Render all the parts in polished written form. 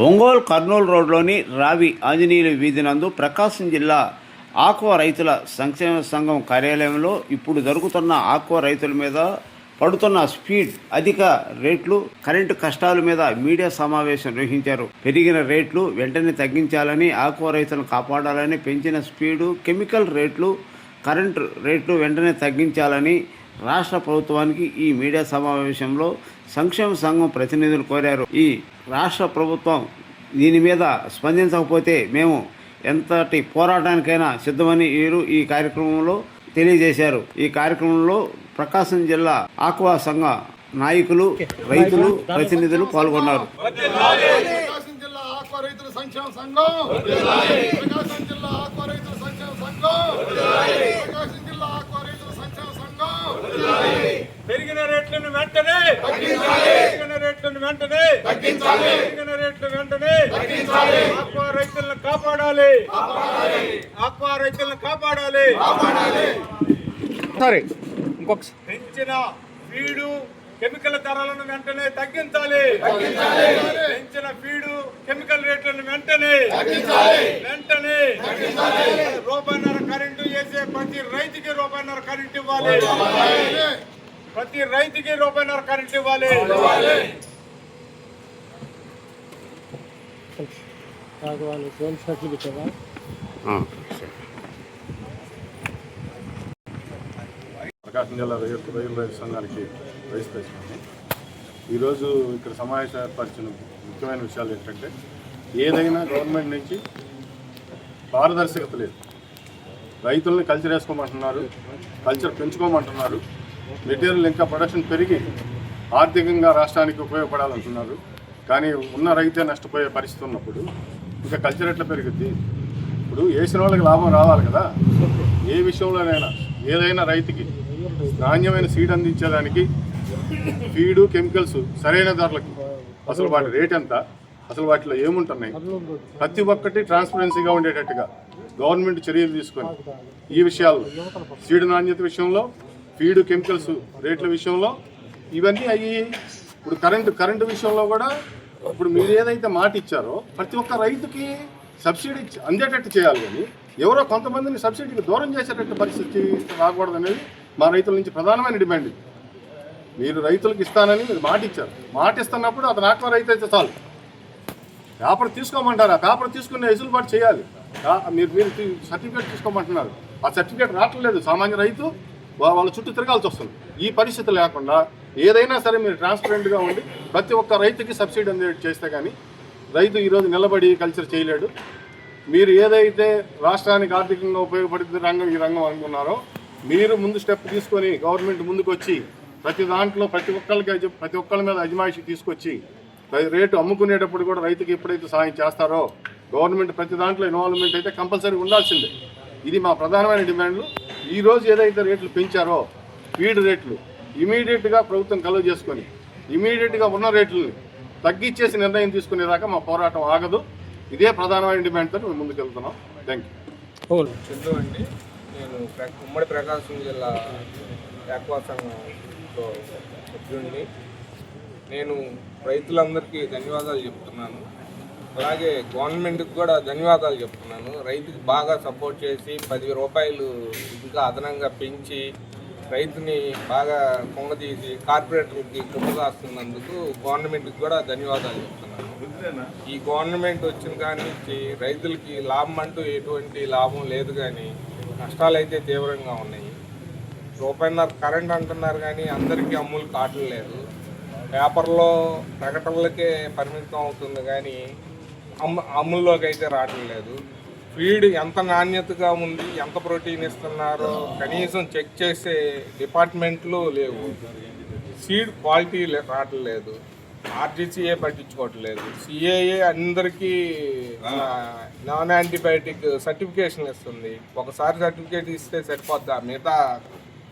ఒంగోలు కర్నూలు రోడ్లోని రావి ఆంజనేయుల వీధి నందు ప్రకాశం జిల్లా ఆక్వా రైతుల సంక్షేమ సంఘం కార్యాలయంలో ఇప్పుడు జరుగుతున్న ఆక్వా రైతుల మీద పడుతున్న స్పీడ్ అధిక రేట్లు కరెంటు కష్టాల మీద మీడియా సమావేశం నిర్వహించారు. పెరిగిన రేట్లు వెంటనే తగ్గించాలని, ఆక్వా రైతులను కాపాడాలని, పెంచిన స్పీడు కెమికల్ రేట్లు కరెంటు రేట్లు వెంటనే తగ్గించాలని రాష్ట్ర ప్రభుత్వానికి ఈ మీడియా సమావేశంలో సంక్షేమ సంఘం ప్రతినిధులు కోరారు. ఈ రాష్ట్ర ప్రభుత్వం దీని మీద స్పందించకపోతే మేము ఎంతటి పోరాటానికైనా సిద్ధమని వీరు ఈ కార్యక్రమంలో తెలియజేశారు. ఈ కార్యక్రమంలో ప్రకాశం జిల్లా ఆక్వా సంఘ నాయకులు, రైతులు, ప్రతినిధులు పాల్గొన్నారు. పెరిగిన రేట్లను వెంటనే ఆక్వా రైతులను కాపాడాలి. పెంచిన ఫీడు కెమికల్ ధరలను వెంటనే తగ్గించాలి. పెంచిన ఫీడు కెమికల్ రేట్లను వెంటనే రూపాయన్నర కరెంటు వేసే ప్రతి రైతుకి రూపాయన్నర కరెంటు ఇవ్వాలి. ప్రకాశం జిల్లా రైతు సంఘానికి వైస్ ప్రెసిడెంట్. ఈరోజు ఇక్కడ సమావేశం ఏర్పరిచిన ముఖ్యమైన విషయాలు ఏంటంటే, ఏదైనా గవర్నమెంట్ నుంచి పారదర్శకత లేదు. రైతుల్ని కల్చర్ వేసుకోమంటున్నారు, కల్చర్ పెంచుకోమంటున్నారు. మెటీరియల్ ఇంకా ప్రొడక్షన్ పెరిగి ఆర్థికంగా రాష్ట్రానికి ఉపయోగపడాలంటున్నారు. కానీ ఉన్న రైతే నష్టపోయే పరిస్థితి ఉన్నప్పుడు ఇంకా కల్చర్ ఎట్లా పెరుగుద్ది? ఇప్పుడు వేసిన వాళ్ళకి లాభం రావాలి కదా. ఏ విషయంలోనైనా ఏదైనా రైతుకి నాణ్యమైన సీడ్ అందించేదానికి ఫీడు కెమికల్స్ సరైన ధరలకి, అసలు వాటి రేట్ ఎంత, అసలు వాటిలో ఏముంటున్నాయి, ప్రతి ఒక్కటి ట్రాన్స్పరెన్సీగా ఉండేటట్టుగా గవర్నమెంట్ చర్యలు తీసుకొని ఈ విషయాల్లో సీడ్ నాణ్యత విషయంలో, ఫీడు కెమికల్స్ రేట్ల విషయంలో ఇవన్నీ అయ్యి ఇప్పుడు కరెంటు విషయంలో కూడా ఇప్పుడు మీరు ఏదైతే మాట ఇచ్చారో ప్రతి ఒక్క రైతుకి సబ్సిడీ అందేటట్టు చేయాలి. కానీ ఎవరో కొంతమందిని సబ్సిడీకి దూరం చేసేటట్టు పరిస్థితి రాకూడదనేది మా రైతుల నుంచి ప్రధానమైన డిమాండ్. మీరు రైతులకు ఇస్తానని మీరు మాట ఇచ్చారు. మాట ఇస్తున్నప్పుడు అతను ఆక్వా రైతు అయితే చాలు. పేపర్ తీసుకోమంటారు, ఆ పేపర్ తీసుకునే వెసులుబాటు చేయాలి. మీరు సర్టిఫికేట్ తీసుకోమంటున్నారు, ఆ సర్టిఫికేట్ రావట్లేదు. సామాన్య రైతు వాళ్ళ చుట్టూ తిరగాల్సి వస్తుంది. ఈ పరిస్థితి లేకుండా ఏదైనా సరే మీరు ట్రాన్స్పరెంట్గా ఉండి ప్రతి ఒక్క రైతుకి సబ్సిడీ అందేట్ చేస్తే కానీ రైతు ఈరోజు నిలబడి కల్చర్ చేయలేడు. మీరు ఏదైతే రాష్ట్రానికి ఆర్థికంగా ఉపయోగపడుతుంది రంగం ఈ రంగం అనుకున్నారో మీరు ముందు స్టెప్ తీసుకొని గవర్నమెంట్ ముందుకు వచ్చి ప్రతి దాంట్లో ప్రతి ఒక్కరి మీద అజమాయిషీ తీసుకొచ్చి రేటు అమ్ముకునేటప్పుడు కూడా రైతుకి ఎప్పుడైతే సాయం చేస్తారో గవర్నమెంట్ ప్రతి దాంట్లో ఇన్వాల్వ్మెంట్ అయితే కంపల్సరీ ఉండాల్సిందే. ఇది మా ప్రధానమైన డిమాండ్లు. ఈరోజు ఏదైతే రేట్లు పెంచారో ఫీడ్ రేట్లు ఇమీడియట్గా ప్రభుత్వం కలువ చేసుకొని ఇమీడియట్గా ఉన్న రేట్లని తగ్గించేసి నిర్ణయం తీసుకునేదాకా మా పోరాటం ఆగదు. ఇదే ప్రధానమైన డిమాండ్తో మేము ముందుకు వెళ్తున్నాం. Thank you. చందు అండి, నేను ఉమ్మడి ప్రకాశం జిల్లా ఆక్వా సంఘంలో సభ్యుడిని. నేను రైతులందరికీ ధన్యవాదాలు చెప్తున్నాను. అలాగే గవర్నమెంట్కి కూడా ధన్యవాదాలు చెప్తున్నాను. రైతుకి బాగా సపోర్ట్ చేసి 10 రూపాయలు ఇంకా అదనంగా పెంచి రైతుని బాగా కొంగతీసి కార్పొరేటర్కి కుమ్మగాస్తున్నందుకు గవర్నమెంట్కి కూడా ధన్యవాదాలు చెప్తున్నాను. ఈ గవర్నమెంట్ వచ్చిన కాడి నుంచి రైతులకి లాభం అంటూ ఎటువంటి లాభం లేదు, కానీ నష్టాలు అయితే తీవ్రంగా ఉన్నాయి. రూపాయన్నర కరెంట్ అంటున్నారు కానీ అందరికీ అమ్ములు కావట్లేదు. పేపర్లో ప్రకటనలకే పరిమితం అవుతుంది కానీ అమ్ముల్లోకి అయితే రావట్లేదు. ఫీడ్ ఎంత నాణ్యతగా ఉంది, ఎంత ప్రోటీన్ ఇస్తున్నారో కనీసం చెక్ చేసే డిపార్ట్మెంట్లు లేవు. సీడ్ క్వాలిటీ రావట్లేదు. ఆర్టీసీఏ పట్టించుకోవట్లేదు. సిఏఏ అందరికీ నాన్ యాంటీబయాటిక్ సర్టిఫికేషన్ ఇస్తుంది. ఒకసారి సర్టిఫికేట్ ఇస్తే సరిపోద్దా? మిగతా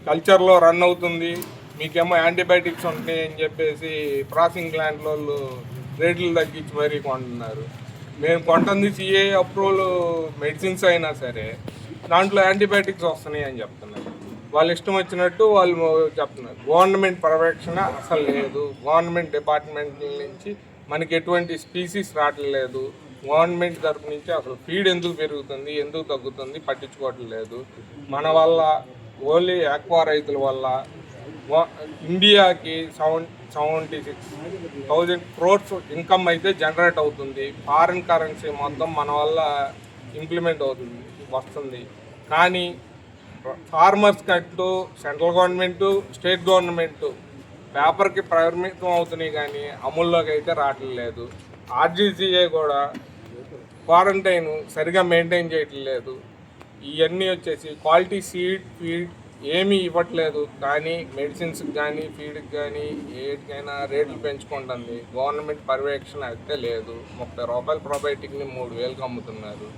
కల్చర్లో రన్ అవుతుంది, మీకేమో యాంటీబయాటిక్స్ ఉంటాయి అని చెప్పేసి ప్రాసెసింగ్ ప్లాంట్ వాళ్ళు రేట్లు తగ్గించి మరీ కొంటున్నారు. మేము కొంటుంది సిఏ అప్రూవల్ మెడిసిన్స్ అయినా సరే దాంట్లో యాంటీబయాటిక్స్ వస్తున్నాయి అని చెప్తున్నారు. వాళ్ళ ఇష్టం వచ్చినట్టు వాళ్ళు చెప్తున్నారు. గవర్నమెంట్ పర్యవేక్షణ అసలు లేదు. గవర్నమెంట్ డిపార్ట్మెంట్ నుంచి మనకి ఎటువంటి స్పీసీస్ రావట్లేదు. గవర్నమెంట్ తరఫు నుంచి అసలు ఫీడ్ ఎందుకు పెరుగుతుంది, ఎందుకు తగ్గుతుంది పట్టించుకోవట్లేదు. మన వల్ల ఓన్లీ ఆక్వా రైతుల వల్ల ఇండియాకి 76,000 crores ఇన్కమ్ అయితే జనరేట్ అవుతుంది. ఫారిన్ కరెన్సీ మొత్తం మన వల్ల ఇంప్లిమెంట్ వస్తుంది. కానీ ఫార్మర్స్ కంటూ సెంట్రల్ గవర్నమెంటు, స్టేట్ గవర్నమెంటు పేపర్కి పరిమితం అవుతున్నాయి కానీ అమల్లోకి అయితే రావట్లేదు. ఆర్జీసీఏ కూడా క్వారంటైన్ సరిగా మెయింటైన్ చేయట్లేదు. ఇవన్నీ వచ్చేసి క్వాలిటీ సీడ్, ఫీడ్ ఏమీ ఇవ్వట్లేదు. కానీ మెడిసిన్స్కి కానీ ఫీడ్కి కానీ ఏటికైనా రేట్లు పెంచుకుంటుంది. గవర్నమెంట్ పర్యవేక్షణ అయితే లేదు. 30 రూపాయల ప్రొబయోటిక్ని 3,000కి అమ్ముతున్నారు.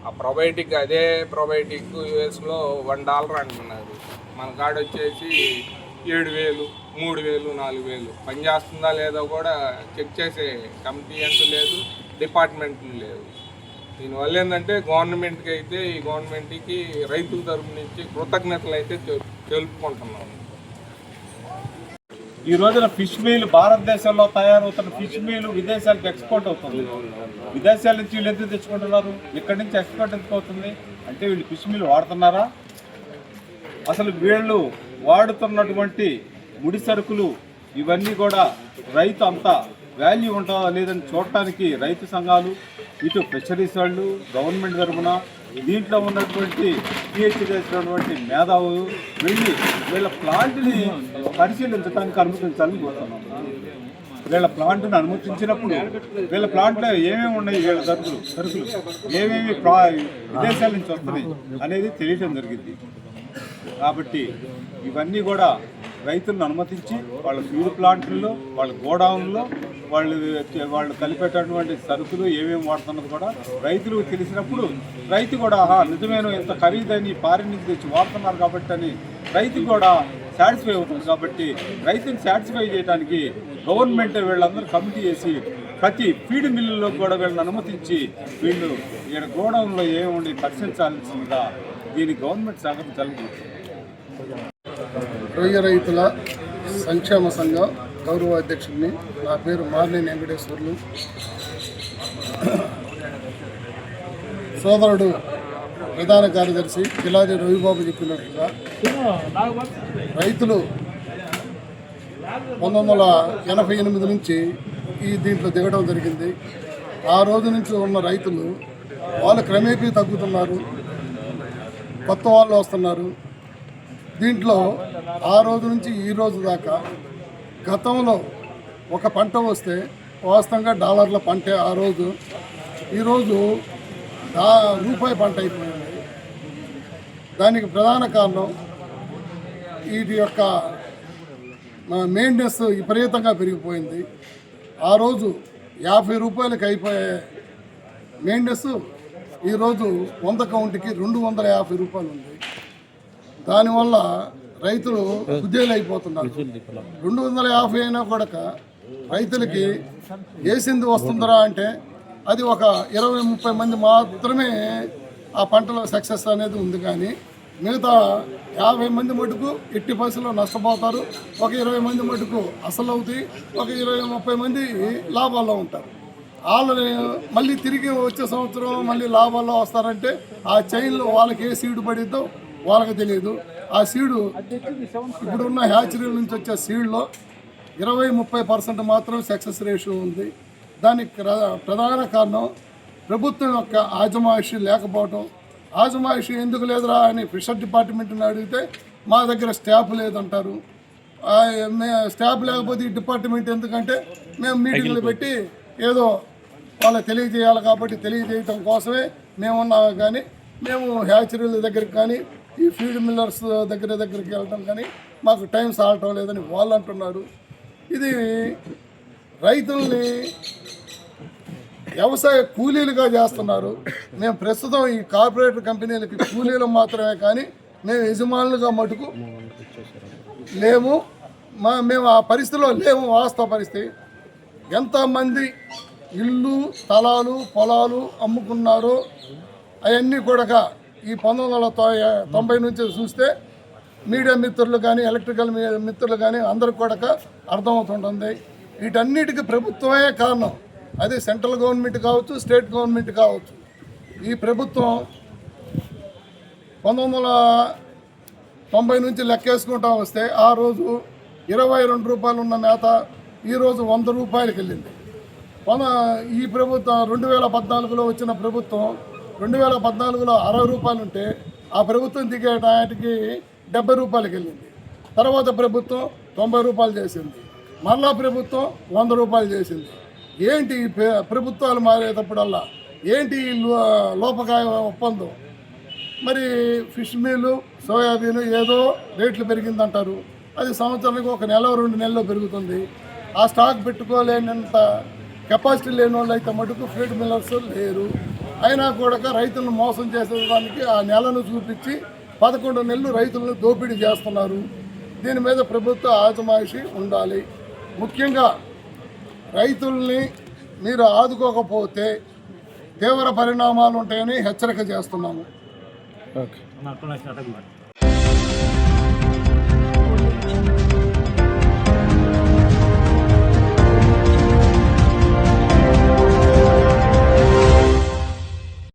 ఆ ప్రొబయోటిక్ అదే ప్రొబయోటిక్ యూఎస్లో $1 అంటున్నారు. మన కాడ వచ్చేసి 7,000, 3,000, 4,000 పనిచేస్తుందా లేదో కూడా చెక్ చేసే కమిటీ అంటూ లేదు, డిపార్ట్మెంట్లు లేవు. దీనివల్ల ఏంటంటే గవర్నమెంట్కి అయితే ఈ గవర్నమెంట్కి రైతుల తరపు నుంచి కృతజ్ఞతలు అయితే తెలుపుకుంటున్నాము. ఈ రోజున ఫిష్ మీల్ భారతదేశంలో తయారవుతున్న ఫిష్ మీల్ విదేశాలకు ఎక్స్పోర్ట్ అవుతుంది. విదేశాల నుంచి వీళ్ళు ఎందుకు తెచ్చుకుంటున్నారు? ఇక్కడి నుంచి ఎక్స్పోర్ట్ ఎందుకు అవుతుంది అంటే వీళ్ళు ఫిష్ మీల్ వాడుతున్నారా? అసలు వీళ్ళు వాడుతున్నటువంటి ముడి సరుకులు ఇవన్నీ కూడా రైతు అంతా వాల్యూ ఉంటుందా లేదని చూడటానికి రైతు సంఘాలు, ఇటు ఫిషరీస్ వాళ్ళు, గవర్నమెంట్ తరఫున దీంట్లో ఉన్నటువంటి పిహెచ్డి చేసినటువంటి మేధావులు వెళ్ళి వీళ్ళ ప్లాంట్ని పరిశీలించడానికి అనుమతించాలని కోరుతున్నాం. వీళ్ళ ప్లాంట్ని అనుమతించినప్పుడు వీళ్ళ ప్లాంట్లో ఏమేమి ఉన్నాయి, వీళ్ళ సరుకులు ఏమేమి విదేశాల నుంచి వస్తున్నాయి అనేది తెలియటం జరిగింది. కాబట్టి ఇవన్నీ కూడా రైతులను అనుమతించి వాళ్ళ ఫీడ్ ప్లాంట్లలో, వాళ్ళ గోడౌన్లో వాళ్ళు కలిపేటటువంటి సరుకులు ఏమేమి వాడుతున్నది కూడా రైతులకు తెలిసినప్పుడు రైతు కూడా నిజమైన ఇంత ఖరీదని ఫారిన్ నుంచి తెచ్చి వాడుతున్నారు కాబట్టి అని రైతు కూడా సాటిస్ఫై అవుతుంది. కాబట్టి రైతుని సాటిస్ఫై చేయడానికి గవర్నమెంట్ వీళ్ళందరూ కమిటీ చేసి ప్రతి ఫీడ్ మిల్లులో కూడా వీళ్ళని అనుమతించి వీళ్ళు ఈయన గోడౌన్లో ఏముండి పరిశీలించాల్సిందిగా దీన్ని గవర్నమెంట్ సహకరించాలని. రొయ్య రైతుల సంక్షేమ సంఘం గౌరవ అధ్యక్షుడిని. నా పేరు మార్నేని వెంకటేశ్వర్లు. సోదరుడు ప్రధాన కార్యదర్శి కిలారి రవిబాబు చెప్పినట్లుగా రైతులు 1988 నుంచి దీంట్లో దిగడం జరిగింది. ఆ రోజు నుంచి ఉన్న రైతులు వాళ్ళు క్రమేపీ తగ్గుతున్నారు, కొత్త వాళ్ళు వస్తున్నారు. దీంట్లో ఆ రోజు నుంచి ఈ రోజు దాకా గతంలో ఒక పంట వస్తే వాస్తవంగా $1 పంటే ఆ రోజు. ఈరోజు రూపాయి పంట అయిపోయింది. దానికి ప్రధాన కారణం వీటి యొక్క మెయింటెనెన్స్ విపరీతంగా పెరిగిపోయింది. ఆ రోజు 50 రూపాయలకి అయిపోయే మెయింటెనెన్స్ ఈరోజు 100 కౌంట్కి 250 రూపాయలు ఉంది. దానివల్ల రైతులు కుదేలైపోతున్నారు. 250 అయినా కూడా రైతులకి వేసింది వస్తుందరా అంటే అది ఒక 20-30 మంది మాత్రమే ఆ పంటలో సక్సెస్ అనేది ఉంది. కానీ మిగతా 50 మంది మటుకు ఎట్టి పరిస్థితుల్లో నష్టపోతారు. ఒక 20 మంది మటుకు అసలు అవుతాయి, ఒక 20-30 మంది లాభాల్లో ఉంటారు. వాళ్ళని మళ్ళీ తిరిగి వచ్చే సంవత్సరం మళ్ళీ లాభాల్లో వస్తారంటే ఆ చైన్లో వాళ్ళకి ఏ సీడ్ పడిద్దో వాళ్ళకి తెలియదు. ఆ సీడు ఇప్పుడున్న హ్యాచరీల నుంచి వచ్చే సీడ్లో 20-30% మాత్రం సక్సెస్ రేషియో ఉంది. దానికి ప్రధాన కారణం ప్రభుత్వం యొక్క ఆజమాయిషీ లేకపోవడం. ఆజమాయిషీ ఎందుకు లేదురా అని ఫిషర్ డిపార్ట్మెంట్ని అడిగితే మా దగ్గర స్టాఫ్ లేదంటారు. స్టాఫ్ లేకపోతే ఈ డిపార్ట్మెంట్ ఎందుకంటే మేము మీటింగ్లు పెట్టి ఏదో వాళ్ళకి తెలియజేయాలి కాబట్టి తెలియజేయటం కోసమే మేమున్నాము. కానీ మేము హ్యాచరీల దగ్గరికి కానీ ఈ ఫీడ్ మిల్లర్స్ దగ్గరికి వెళ్ళటం కానీ మాకు టైం సాలటం లేదని వాళ్ళు అంటున్నారు. ఇది రైతుల్ని వ్యవసాయ కూలీలుగా చేస్తున్నారు. మేము ప్రస్తుతం ఈ కార్పొరేట్ కంపెనీలకి కూలీలు మాత్రమే కానీ మేము యజమానులుగా మటుకు లేము. మేము ఆ పరిస్థితిలో లేము. వాస్తవ పరిస్థితి ఎంతమంది ఇళ్ళు, స్థలాలు, పొలాలు అమ్ముకున్నారో అవన్నీ కూడా ఈ 1990 నుంచి చూస్తే మీడియా మిత్రులు కానీ ఎలక్ట్రికల్ మిత్రులు కానీ అందరికి కూడా అర్థమవుతుంటుంది. వీటన్నిటికీ ప్రభుత్వమే కారణం. అది సెంట్రల్ గవర్నమెంట్ కావచ్చు, స్టేట్ గవర్నమెంట్ కావచ్చు. ఈ ప్రభుత్వం 1990 నుంచి లెక్కేసుకుంటా వస్తే ఆ రోజు 22 రూపాయలు ఉన్న మేత ఈరోజు 100 రూపాయలకి వెళ్ళింది. ఈ ప్రభుత్వం 2014లో వచ్చిన ప్రభుత్వం 2014లో 60 రూపాయలు ఉంటే ఆ ప్రభుత్వం దిగే నాటికి 70 రూపాయలకి వెళ్ళింది. తర్వాత ప్రభుత్వం 90 రూపాయలు చేసింది. మళ్ళా ప్రభుత్వం 100 రూపాయలు చేసింది. ఏంటి ఈ ప్రభుత్వాలు మారేటప్పుడల్లా ఏంటి ఈ లోపకాయ ఒప్పందం? మరి ఫిష్ మీలు, సోయాబీన్ ఏదో రేట్లు పెరిగిందంటారు. అది సంవత్సరానికి 1 నెల 2 నెలల్లో పెరుగుతుంది. ఆ స్టాక్ పెట్టుకోలేనంత కెపాసిటీ లేని వాళ్ళు అయితే మటుకు ఫీడ్ మిల్లర్స్ లేరు. అయినా కూడా రైతులను మోసం చేసేదానికి ఆ నెలను చూపించి 11 నెలలు రైతులను దోపిడీ చేస్తున్నారు. దీని మీద ప్రభుత్వ ఆజమాయిషీ ఉండాలి. ముఖ్యంగా రైతుల్ని మీరు ఆదుకోకపోతే తీవ్ర పరిణామాలు ఉంటాయని హెచ్చరిక చేస్తున్నాము. ఓకే.